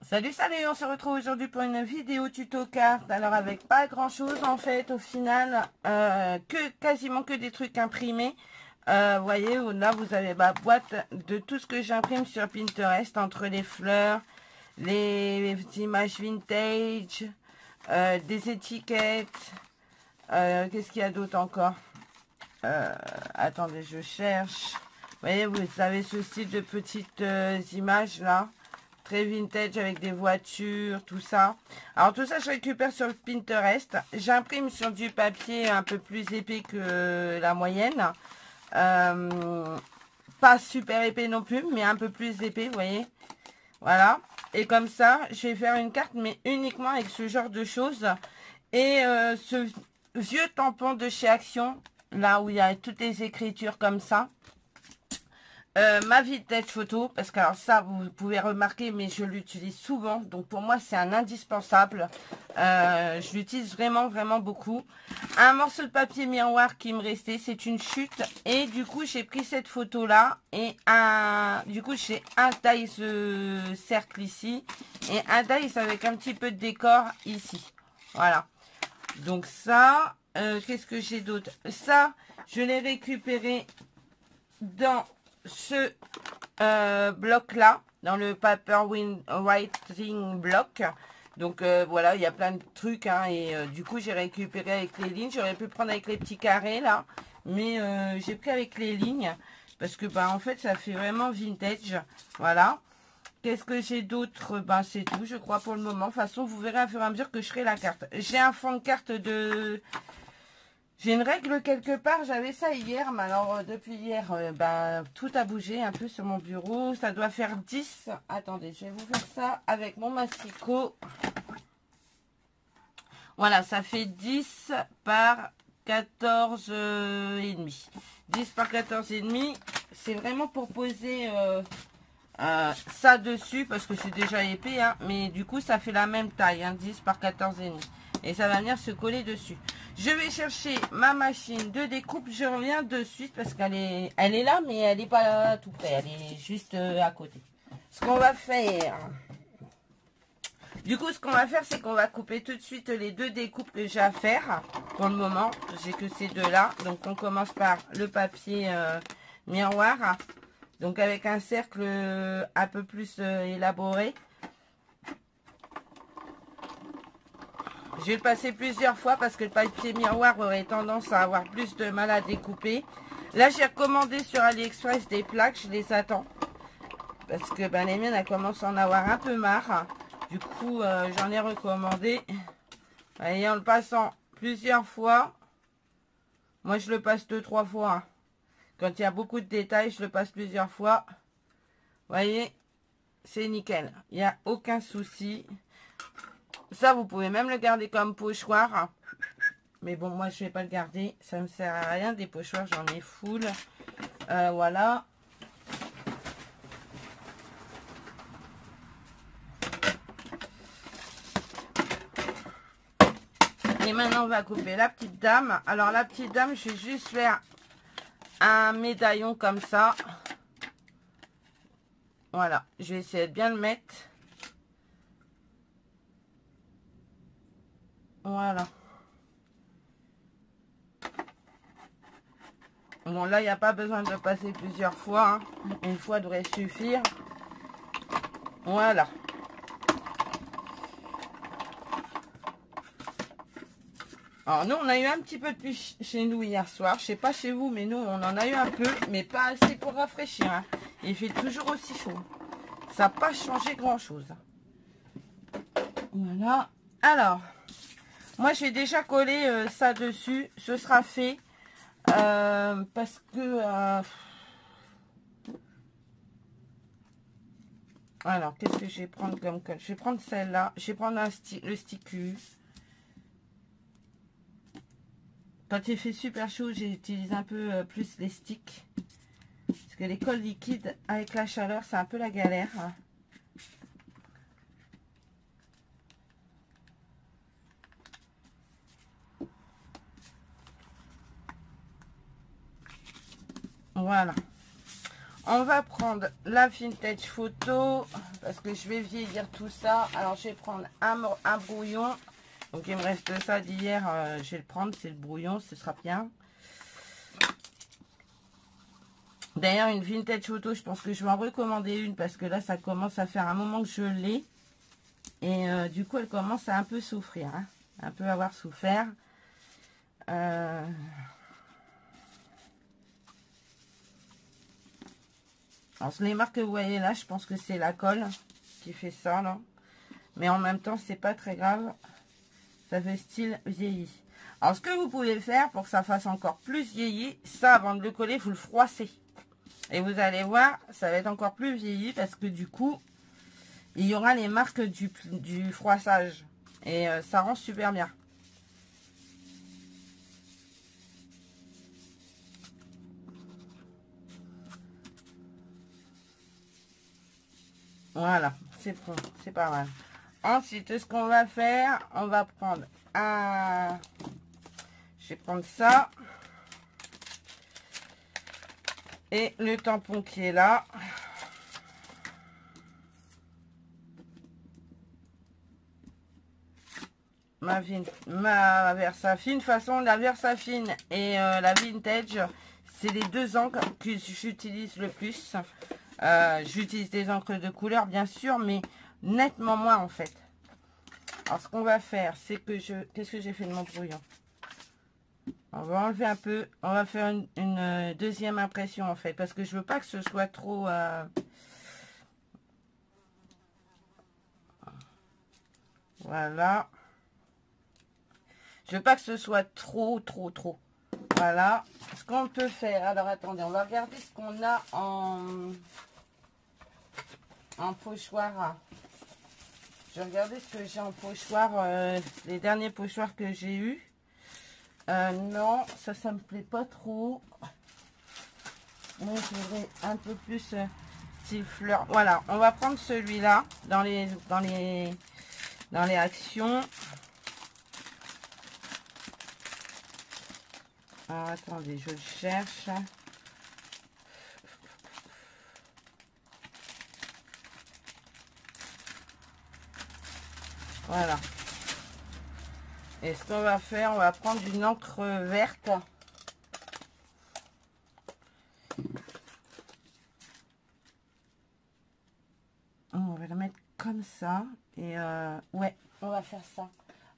Salut, salut, on se retrouve aujourd'hui pour une vidéo tuto carte. Alors avec pas grand chose en fait au final, quasiment que des trucs imprimés. Vous voyez, là vous avez ma boîte de tout ce que j'imprime sur Pinterest, entre les fleurs, les images vintage, des étiquettes. Qu'est-ce qu'il y a d'autre encore? Attendez, je cherche. Vous voyez, vous avez ce style de petites images là. Très vintage avec des voitures, tout ça. Alors tout ça, je récupère sur Pinterest. J'imprime sur du papier un peu plus épais que la moyenne. Pas super épais non plus, mais un peu plus épais, vous voyez. Voilà. Et comme ça, je vais faire une carte, mais uniquement avec ce genre de choses. Et ce vieux tampon de chez Action, là où il y a toutes les écritures comme ça. Ma vintage photo, parce que alors ça vous pouvez remarquer, mais je l'utilise souvent, donc pour moi c'est un indispensable. Je l'utilise vraiment beaucoup. Un morceau de papier miroir qui me restait, c'est une chute, et du coup j'ai pris cette photo là, et du coup j'ai un dice cercle ici et un dice avec un petit peu de décor ici. Voilà, donc ça, qu'est-ce que j'ai d'autre? Ça je l'ai récupéré dans ce bloc là, dans le paper writing block. Donc voilà, il y a plein de trucs hein, et du coup j'ai récupéré avec les lignes. J'aurais pu prendre avec les petits carrés là, mais j'ai pris avec les lignes parce que bah en fait ça fait vraiment vintage. Voilà. Qu'est-ce que j'ai d'autre? Ben c'est tout je crois pour le moment. De toute façon vous verrez à fur et à mesure que je ferai la carte. J'ai un fond de carte de... J'ai une règle quelque part, j'avais ça hier, mais alors depuis hier, tout a bougé un peu sur mon bureau. Ça doit faire 10. Attendez, je vais vous faire ça avec mon massicot. Voilà, ça fait 10 par 14 et demi. 10 par 14 et demi, c'est vraiment pour poser ça dessus, parce que c'est déjà épais, hein, mais du coup ça fait la même taille, hein, 10 par 14 et demi. Et ça va venir se coller dessus. Je vais chercher ma machine de découpe. Je reviens de suite parce qu'elle est là, mais elle n'est pas là tout près. Elle est juste à côté. Ce qu'on va faire... Du coup, ce qu'on va faire, c'est qu'on va couper tout de suite les deux découpes que j'ai à faire. Pour le moment, j'ai que ces deux-là. Donc, on commence par le papier miroir. Donc, avec un cercle un peu plus élaboré. Je vais le passer plusieurs fois parce que le papier miroir aurait tendance à avoir plus de mal à découper. Là, j'ai recommandé sur AliExpress des plaques. Je les attends. Parce que les miennes, elles commencent à en avoir un peu marre. Du coup, j'en ai recommandé. Et en le passant plusieurs fois. Moi, je le passe 2-3 fois. Hein. Quand il y a beaucoup de détails, je le passe plusieurs fois. Vous voyez, c'est nickel. Il n'y a aucun souci. Ça, vous pouvez même le garder comme pochoir. Mais bon, moi, je ne vais pas le garder. Ça ne me sert à rien. Des pochoirs, j'en ai full. Voilà. Et maintenant, on va couper la petite dame. Alors, la petite dame, je vais juste faire un médaillon comme ça. Voilà. Je vais essayer de bien le mettre. Voilà. Bon, là, il n'y a pas besoin de passer plusieurs fois. Hein. Une fois devrait suffire. Voilà. Alors, nous, on a eu un petit peu de pluie chez nous hier soir. Je sais pas chez vous, mais nous, on en a eu un peu. Mais pas assez pour rafraîchir. Hein. Il fait toujours aussi chaud. Ça n'a pas changé grand-chose. Voilà. Alors, moi, je vais déjà coller ça dessus. Ce sera fait. Parce que... alors, qu'est-ce que je vais prendre comme colle? Je vais prendre celle-là. Je vais prendre le sticky. Quand il fait super chaud, j'utilise un peu plus les sticks. Parce que les colles liquides, avec la chaleur, c'est un peu la galère. Voilà. on va prendre la vintage photo parce que je vais vieillir tout ça. Alors, je vais prendre un brouillon. Donc, il me reste ça d'hier. Je vais le prendre, c'est le brouillon, ce sera bien. D'ailleurs, une vintage photo, je pense que je vais en recommander une parce que là, ça commence à faire un moment que je l'ai. Et du coup, elle commence à un peu souffrir, hein, un peu avoir souffert. Alors, les marques que vous voyez là, je pense que c'est la colle qui fait ça, là. Mais en même temps, c'est pas très grave. Ça fait style vieilli. Alors, ce que vous pouvez faire pour que ça fasse encore plus vieilli, ça, avant de le coller, vous le froissez. Et vous allez voir, ça va être encore plus vieilli parce que du coup, il y aura les marques du froissage. Et ça rend super bien. Voilà, c'est bon, c'est pas mal. Ensuite, ce qu'on va faire, on va prendre un... Je vais prendre ça. Et le tampon qui est là. Ma Versafine. De toute façon, la Versafine et la Vintage, c'est les deux encres que j'utilise le plus. J'utilise des encres de couleur, bien sûr, mais nettement moins, en fait. Alors, ce qu'on va faire, c'est que qu'est-ce que j'ai fait de mon brouillon? On va enlever un peu. On va faire une deuxième impression, en fait, parce que je veux pas que ce soit trop... Voilà. Je veux pas que ce soit trop. Voilà. Ce qu'on peut faire. Alors, attendez, on va regarder ce qu'on a en pochoir. Je vais regarder ce que j'ai en pochoir. Les derniers pochoirs que j'ai eu. Non, ça me plaît pas trop. Moi, je voudrais un peu plus style fleur. Voilà, on va prendre celui-là dans les actions. Alors, attendez, je le cherche. Voilà. Et ce qu'on va faire, on va prendre une encre verte. On va la mettre comme ça. Et ouais, on va faire ça.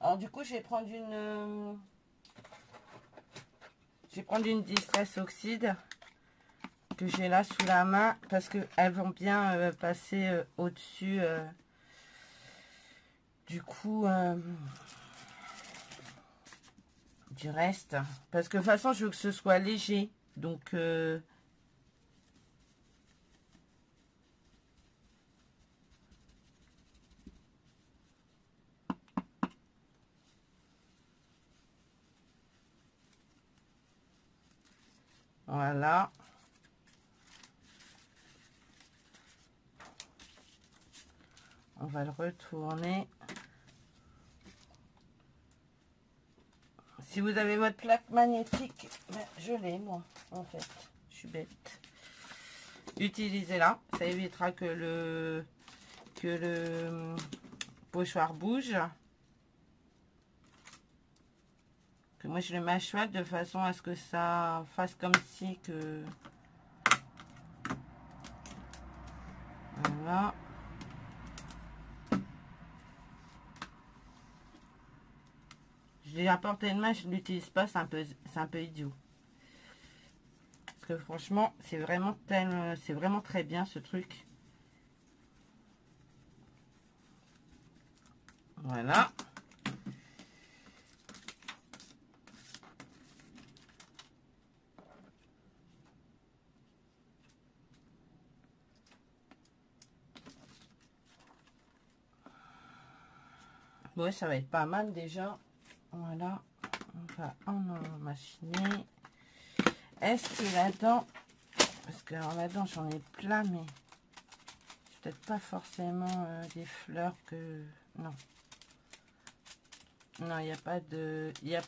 Alors du coup, je vais prendre une Distress Oxyde que j'ai là sous la main parce qu'elles vont bien passer au-dessus du coup du reste. Parce que de toute façon, je veux que ce soit léger. Donc voilà. On va le retourner. Si vous avez votre plaque magnétique, ben, je l'ai moi, en fait. Je suis bête. Utilisez-la. Ça évitera que le pochoir bouge. Que moi, je le mets à cheval de façon à ce que ça fasse comme si que... Voilà. Je l'ai à portée de main, je ne l'utilise pas, c'est un peu idiot. Parce que franchement, c'est vraiment très bien ce truc. Voilà. Ouais, ça va être pas mal déjà. Voilà. On va en machiner. Est-ce que là-dedans, parce que alors là-dedans j'en ai plein, mais peut-être pas forcément des fleurs que... Non. Non, il n'y a pas de... Il y a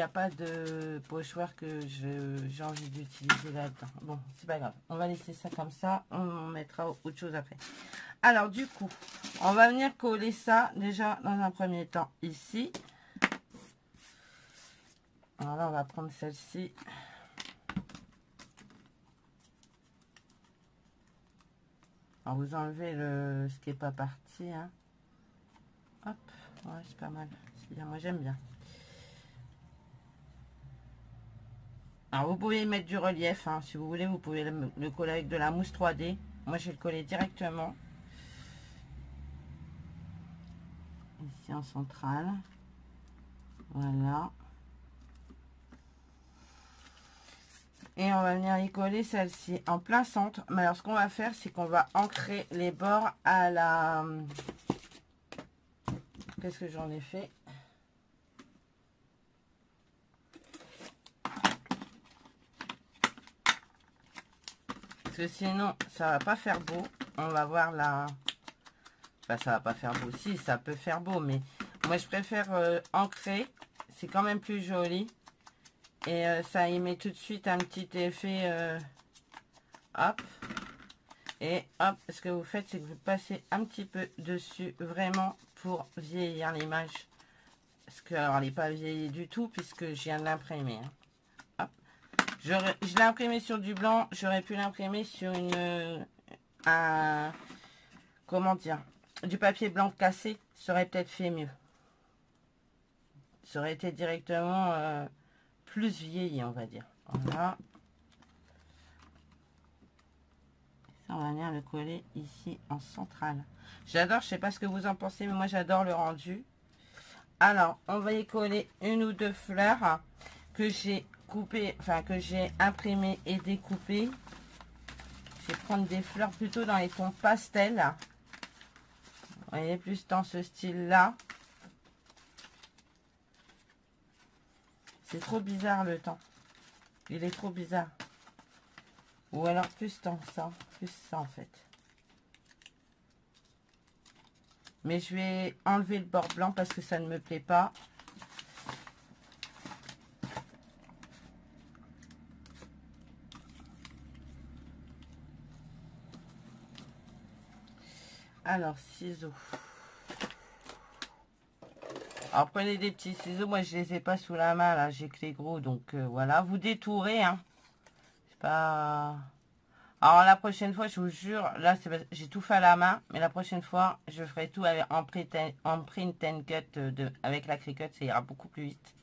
pas de pochoir que j'ai envie d'utiliser là-dedans. Bon, c'est pas grave. On va laisser ça comme ça. On mettra autre chose après. Alors, du coup, on va venir coller ça déjà dans un premier temps ici. Alors là, on va prendre celle-ci. Alors, vous enlevez ce qui n'est pas parti. Hein. Hop, ouais, c'est pas mal. C'est bien, moi j'aime bien. Alors, vous pouvez y mettre du relief, hein, si vous voulez. Vous pouvez le coller avec de la mousse 3D. Moi, je vais le coller directement. Ici, en centrale. Voilà. Et on va venir y coller celle-ci en plein centre. Mais alors, ce qu'on va faire, c'est qu'on va ancrer les bords à la... Qu'est-ce que j'en ai fait? Parce que sinon, ça va pas faire beau. On va voir la... Enfin, ça va pas faire beau. Si, ça peut faire beau, mais moi, je préfère ancrer. C'est quand même plus joli. Et ça y met tout de suite un petit effet... hop. Et hop, ce que vous faites, c'est que vous passez un petit peu dessus, vraiment, pour vieillir l'image. Parce que, alors, elle n'est pas vieillie du tout, puisque je viens de l'imprimer. Hein. Hop. Je l'ai imprimé sur du blanc, j'aurais pu l'imprimer sur comment dire, du papier blanc cassé, ça aurait peut-être fait mieux. Ça aurait été directement plus vieilli, on va dire. Voilà. Ça, on va venir le coller ici en centrale. J'adore, je sais pas ce que vous en pensez, mais moi j'adore le rendu. Alors, on va y coller une ou deux fleurs que j'ai coupées, enfin que j'ai imprimées et découpées. Je vais prendre des fleurs plutôt dans les tons pastel. Vous voyez, plus dans ce style-là. C'est trop bizarre le temps. Il est trop bizarre. Ou alors plus dans ça. Plus ça en fait. Mais je vais enlever le bord blanc parce que ça ne me plaît pas. Alors, ciseaux. Alors, prenez des petits ciseaux. Moi, je les ai pas sous la main, là. J'ai que les gros. Donc, voilà. Vous détourez, hein. C'est pas... Alors, la prochaine fois, je vous jure, là, j'ai tout fait à la main. Mais la prochaine fois, je ferai tout en print and cut avec la Cricut. Ça ira beaucoup plus vite.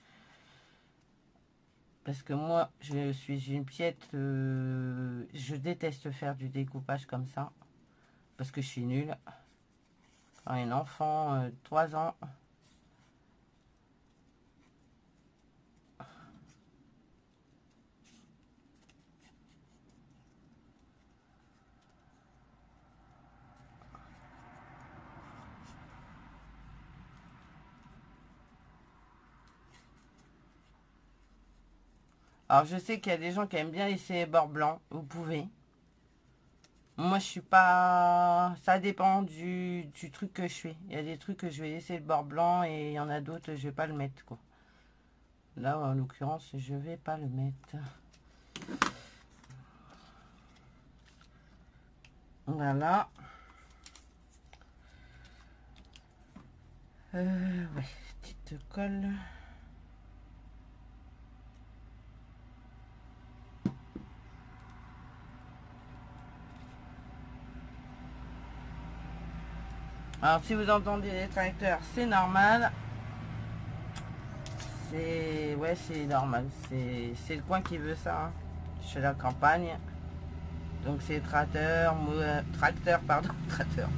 Parce que moi, je suis une piètre. Je déteste faire du découpage comme ça. Parce que je suis nulle. Quand un enfant, 3 ans... Alors, je sais qu'il y a des gens qui aiment bien laisser les bords blancs. Vous pouvez. Moi, je suis pas... Ça dépend du truc que je fais. Il y a des trucs que je vais laisser le bord blanc et il y en a d'autres, je vais pas le mettre, quoi. Là, en l'occurrence, je vais pas le mettre. Voilà. Ouais, petite colle. Alors, si vous entendez les tracteurs, c'est normal. Ouais, c'est normal. C'est le coin qui veut ça. Hein. Je suis à la campagne. Donc, c'est tracteur, pardon, tracteur.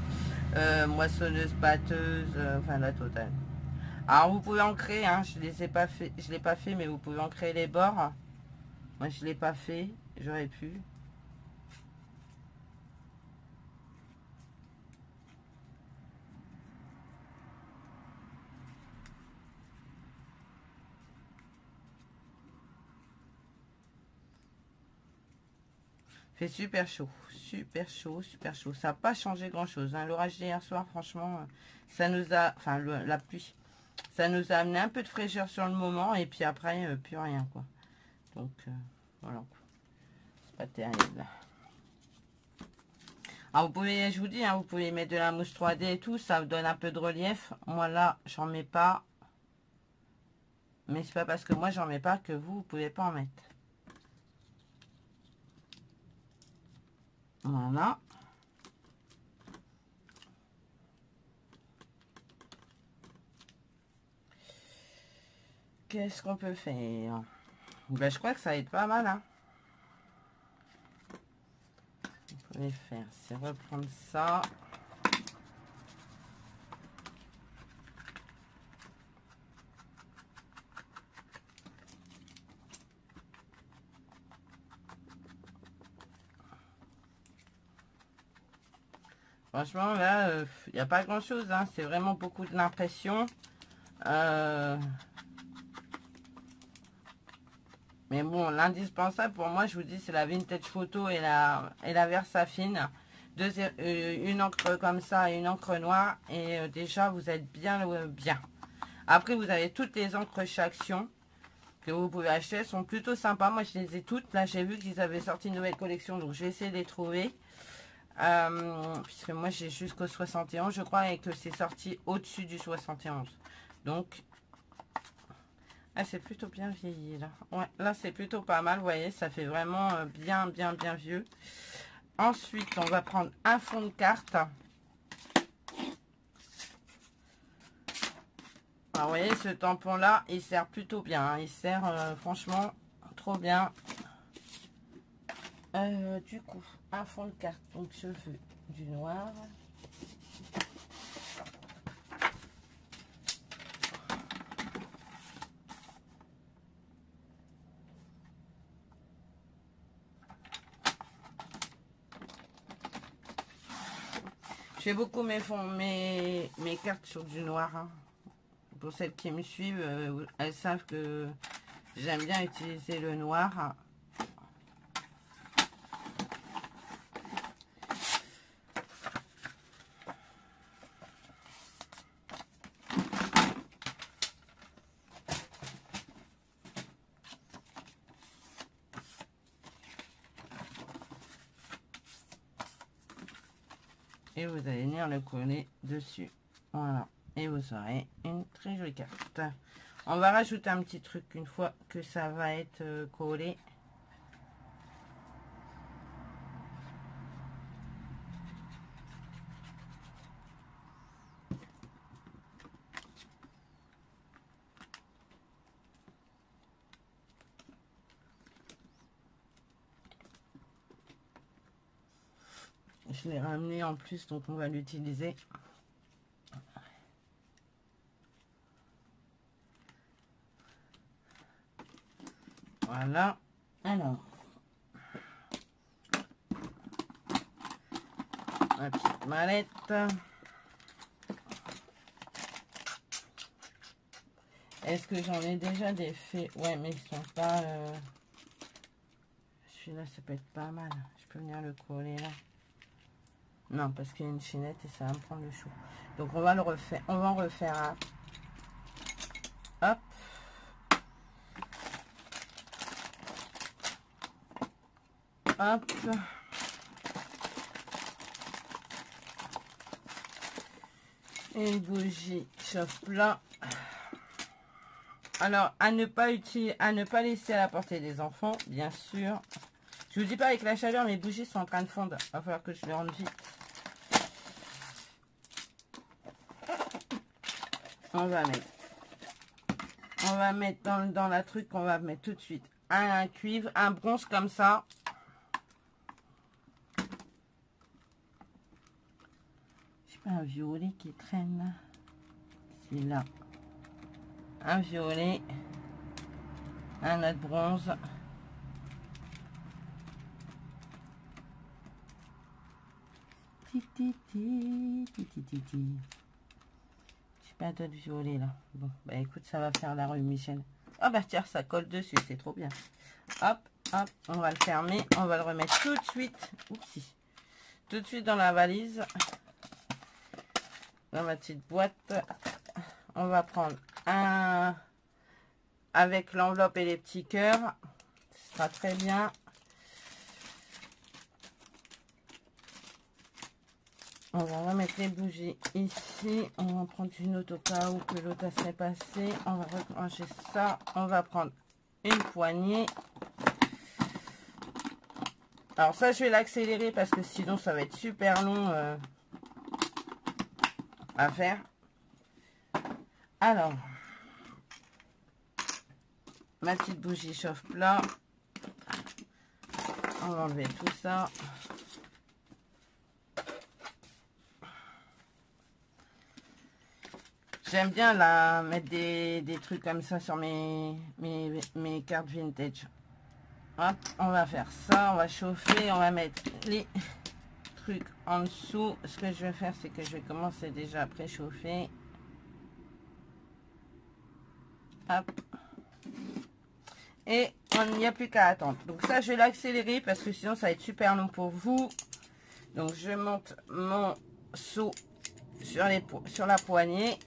Moissonneuse, batteuse, enfin la totale. Alors, vous pouvez ancrer, hein, je l'ai pas fait, mais vous pouvez ancrer les bords. Moi, je l'ai pas fait, j'aurais pu. Fait super chaud, super chaud, super chaud. Ça n'a pas changé grand chose. Hein. L'orage d'hier soir, franchement, ça nous a... Enfin, la pluie, Ça nous a amené un peu de fraîcheur sur le moment et puis après, plus rien quoi. Donc, voilà. C'est pas terrible. Alors, vous pouvez, je vous dis, hein, vous pouvez mettre de la mousse 3D et tout. Ça vous donne un peu de relief. Moi, là, j'en mets pas. Mais c'est pas parce que moi, j'en mets pas que vous pouvez pas en mettre. Voilà. Qu'est-ce qu'on peut faire? Ben, je crois que ça va être pas mal. Hein. Vous pouvez faire, c'est reprendre ça. Franchement, là, il n'y a pas grand-chose. Hein. C'est vraiment beaucoup de l'impression. Mais bon, l'indispensable pour moi, je vous dis, c'est la Vintage Photo et la Versafine. Une encre comme ça et une encre noire. Et déjà, vous êtes bien, bien. Après, vous avez toutes les encres chez Action que vous pouvez acheter. Elles sont plutôt sympas. Moi, je les ai toutes. Là, j'ai vu qu'ils avaient sorti une nouvelle collection. Donc, j'ai essayé de les trouver. Puisque moi, j'ai jusqu'au 71, je crois. Et que c'est sorti au-dessus du 71. Donc... Ah, c'est plutôt bien vieilli là. Ouais, là c'est plutôt pas mal, vous voyez, ça fait vraiment bien vieux. Ensuite, on va prendre un fond de carte. Alors, vous voyez, ce tampon là, il sert plutôt bien. Hein. Il sert franchement trop bien. Du coup, un fond de carte. Donc, je veux du noir. Je fais beaucoup mes cartes sur du noir. Hein. Pour celles qui me suivent, elles savent que j'aime bien utiliser le noir. Et vous allez venir le coller dessus. Voilà. Et vous aurez une très jolie carte. On va rajouter un petit truc une fois que ça va être collé. Je l'ai ramené en plus, donc on va l'utiliser. Voilà. Alors, ma petite mallette. Est-ce que j'en ai déjà des faits? Ouais, mais ils sont pas... Celui-là, ça peut être pas mal. Je peux venir le coller là. Non, parce qu'il y a une chaînette et ça va me prendre le chou. Donc, on va le refaire. On va en refaire un. Hop. Hop. Et une bougie chauffe-plat. Alors, à ne pas laisser à la portée des enfants, bien sûr. Je vous dis pas avec la chaleur, mes bougies sont en train de fondre. Il va falloir que je les rende vite. On va mettre dans la truc, on va mettre tout de suite un cuivre, un bronze comme ça. Je sais pas, un violet qui traîne. C'est là. Un violet. Un autre bronze. J'ai pas d'autres violets là. Bon, bah écoute, ça va faire la rue Michel. Ah bah tiens, ça colle dessus, c'est trop bien. Hop, hop, on va le fermer. On va le remettre tout de suite. Oupsie. Tout de suite dans la valise. Dans ma petite boîte. on va prendre un avec l'enveloppe et les petits cœurs. Ce sera très bien. On va remettre les bougies ici. On va en prendre une autre au cas où que l'autre serait passée. On va ranger ça. On va prendre une poignée. Alors ça, je vais l'accélérer parce que sinon, ça va être super long à faire. Alors, ma petite bougie chauffe-plat. On va enlever tout ça. J'aime bien là mettre des trucs comme ça sur mes cartes vintage. Hop, on va faire ça, on va chauffer, on va mettre les trucs en dessous. Ce que je vais faire, c'est que je vais commencer déjà à préchauffer. Hop. Et il n'y a plus qu'à attendre. Donc ça, je vais l'accélérer parce que sinon, ça va être super long pour vous. Donc je monte mon seau sur la poignée.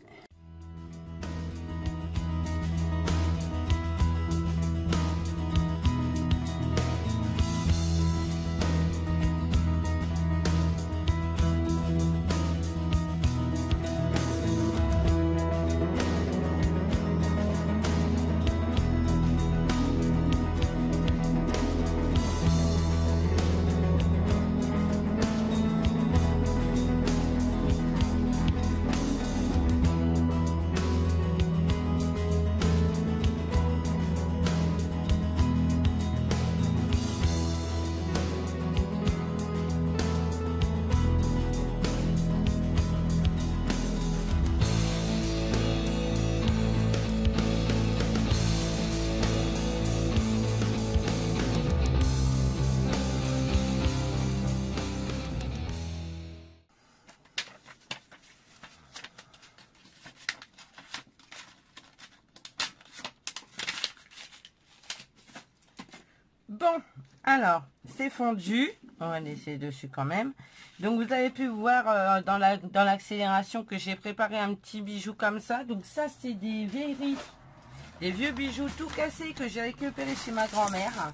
Bon, alors, c'est fondu. On va laisser dessus quand même. Donc, vous avez pu voir dans l'accélération que j'ai préparé un petit bijou comme ça. Donc, ça, c'est des vieux bijoux tout cassés que j'ai récupérés chez ma grand-mère.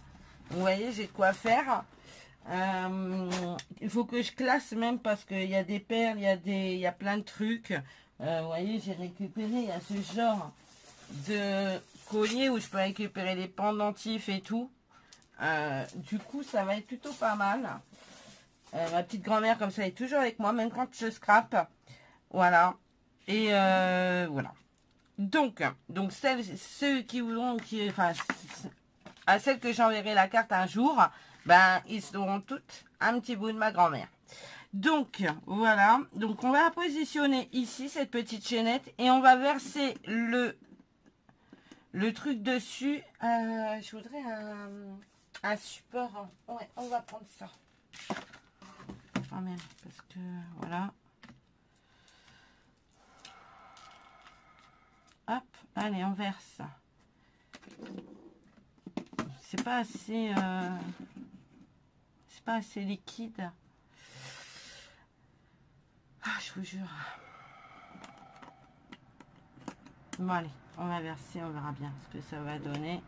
Vous voyez, j'ai de quoi faire. Il faut que je classe même parce qu'il y a des perles, il y a plein de trucs. Vous voyez, j'ai récupéré, il y a ce genre de collier où je peux récupérer les pendentifs et tout. Du coup, ça va être plutôt pas mal. Ma petite grand-mère, comme ça, est toujours avec moi, même quand je scrape. Voilà. Et voilà. Donc ceux qui voudront, enfin, à celles que j'enverrai la carte un jour, ben, ils seront toutes un petit bout de ma grand-mère. Donc, voilà. Donc, on va positionner ici cette petite chaînette et on va verser le truc dessus. Je voudrais un support. Ouais, on va prendre ça. Quand même, parce que, voilà. Hop, allez, on verse. C'est pas assez liquide. Ah, je vous jure. Bon, allez, on va verser, on verra bien ce que ça va donner.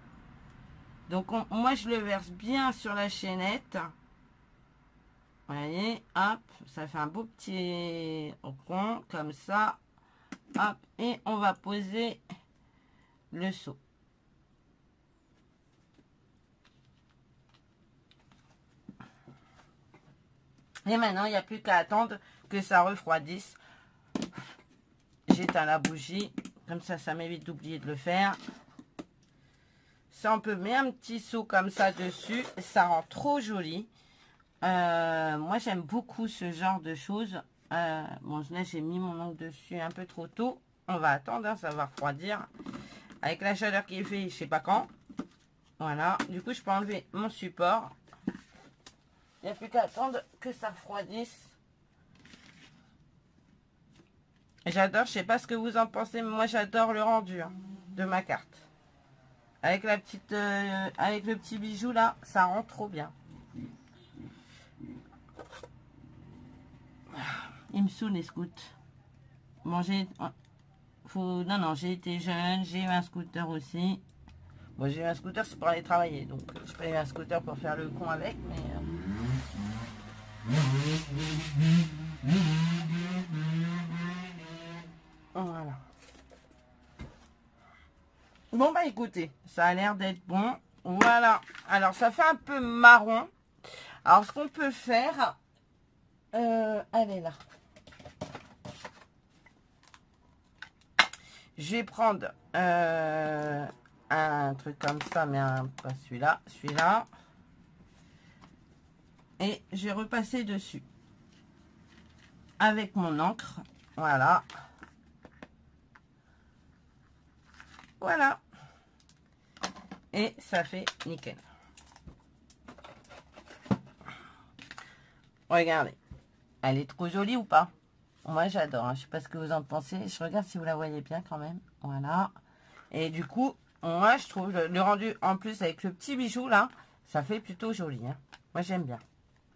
Donc moi je le verse bien sur la chaînette. Vous voyez, hop, ça fait un beau petit rond comme ça. Hop, et on va poser le seau. Et maintenant, il n'y a plus qu'à attendre que ça refroidisse. J'éteins la bougie. Comme ça m'évite d'oublier de le faire. Ça, on peut mettre un petit seau comme ça dessus. Ça rend trop joli. Moi, j'aime beaucoup ce genre de choses. Bon, là, j'ai mis mon ongle dessus un peu trop tôt. On va attendre, hein, ça va refroidir. Avec la chaleur qui est faite, je sais pas quand. Voilà. Du coup, je peux enlever mon support. Il n'y a plus qu'à attendre que ça refroidisse. J'adore, je sais pas ce que vous en pensez, mais moi j'adore le rendu hein, de ma carte. Avec la petite, avec le petit bijou là, ça rend trop bien. Il me saoule les scouts. Manger, Non, non, j'ai été jeune, j'ai eu un scooter aussi. Bon, j'ai eu un scooter, c'est pour aller travailler, donc je pas eu un scooter pour faire le con avec, mais... Voilà. Bon, bah écoutez, ça a l'air d'être bon. Voilà. Alors, ça fait un peu marron. Alors, ce qu'on peut faire... elle est là. Je vais prendre un truc comme ça, mais pas celui-là. Celui-là. Et je vais repasser dessus. Avec mon encre. Voilà. Voilà. Et ça fait nickel. Regardez. Elle est trop jolie ou pas? Moi j'adore. Hein. Je sais pas ce que vous en pensez. Je regarde si vous la voyez bien quand même. Voilà. Et du coup, moi je trouve le rendu en plus avec le petit bijou là, ça fait plutôt joli. Hein. Moi j'aime bien.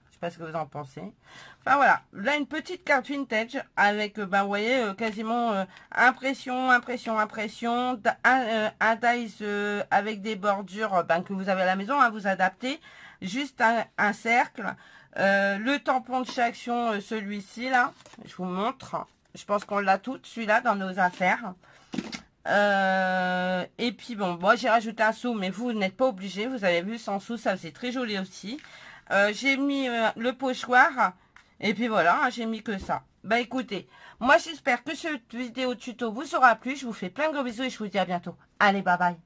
Je sais pas ce que vous en pensez. Enfin voilà. Là une petite carte vintage avec, ben vous voyez, quasiment impression, un dice avec des bordures ben, que vous avez à la maison. Hein, vous adaptez. Juste un cercle. Le tampon de chez Action, celui-ci là, je vous montre. Je pense qu'on l'a tout, celui-là, dans nos affaires. Et puis bon, moi j'ai rajouté un sou, mais vous n'êtes pas obligé. Vous avez vu, sans sou, ça c'est très joli aussi. J'ai mis le pochoir. Et puis voilà, hein, j'ai mis que ça. Bah écoutez, moi j'espère que cette vidéo tuto vous aura plu. Je vous fais plein de gros bisous et je vous dis à bientôt. Allez, bye bye.